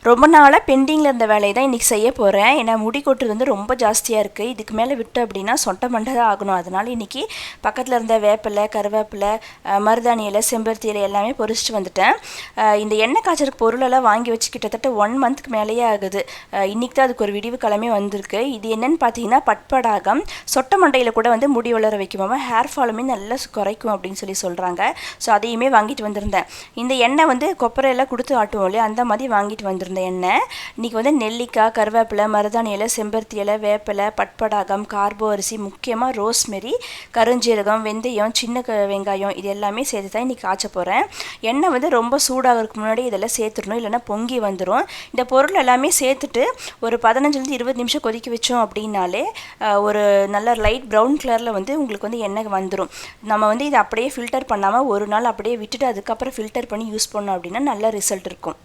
ரொம்ப நாளாக பெண்டிங்கில் இருந்த வேலையை தான் இன்றைக்கி செய்ய போகிறேன். ஏன்னா முடி கொட்டுறது வந்து ரொம்ப ஜாஸ்தியாக இருக்குது. இதுக்கு மேலே விட்டு அப்படின்னா சொட்டை மண்டை தான் ஆகணும். அதனால் இன்றைக்கி பக்கத்தில் இருந்த வேப்பிலை, கருவேப்பிலை, மருதாணி இலை, செம்பருத்தி இலை எல்லாமே பொரிச்சிட்டு வந்துட்டேன். இந்த எண்ணெய் காய்ச்சறதுக்கு பொருளெல்லாம் வாங்கி வச்சு கிட்டத்தட்ட 1 மந்த்துக்கு மேலேயே ஆகுது. இன்றைக்கி தான் அதுக்கு ஒரு விடிவு கிழமை வந்திருக்கு. இது என்னென்னு பார்த்தீங்கன்னா பட்படாகம். சொட்டை மண்டையில் கூட வந்து முடி வளர வைக்குமாமா, ஹேர் ஃபாலுமே நல்லா குறைக்கும் அப்படின்னு சொல்கிறாங்க. ஸோ அதையுமே வாங்கிட்டு வந்திருந்தேன். இந்த எண்ணெய் வந்து கொப்பரையெல்லாம் கொடுத்து ஆட்டுவோம் இல்லையா, அந்த மாதிரி வாங்கிட்டு வந்திருந்தேன் எண்ணெய். இன்றைக்கி வந்து நெல்லிக்காய், கருவேப்பிலை, மருதாணி இலை, செம்பருத்தி இலை, வேப்பிலை, பட்படாகம், கார்போ அரிசி, முக்கியமாக ரோஸ்மெரி, கருஞ்சீரகம், வெந்தயம், சின்ன வெங்காயம் இது எல்லாமே சேர்த்து தான் இன்றைக்கி காய்ச்ச போகிறேன். எண்ணெய் வந்து ரொம்ப சூடாகிறதுக்கு முன்னாடி இதெல்லாம் சேர்த்துடணும், இல்லைன்னா பொங்கி வந்துடும். இந்த பொருள் எல்லாமே சேர்த்துட்டு ஒரு 15 20 நிமிஷம் கொதிக்க வச்சோம் அப்படின்னாலே ஒரு நல்ல லைட் ப்ரௌன் கலரில் வந்து உங்களுக்கு வந்து எண்ணெய் வந்துடும். நம்ம வந்து இதை அப்படியே ஃபில்டர் பண்ணாமல் ஒரு நாள் அப்படியே விட்டுட்டு அதுக்கப்புறம் ஃபில்டர் பண்ணி யூஸ் பண்ணோம் அப்படின்னா நல்ல ரிசல்ட் இருக்கும்.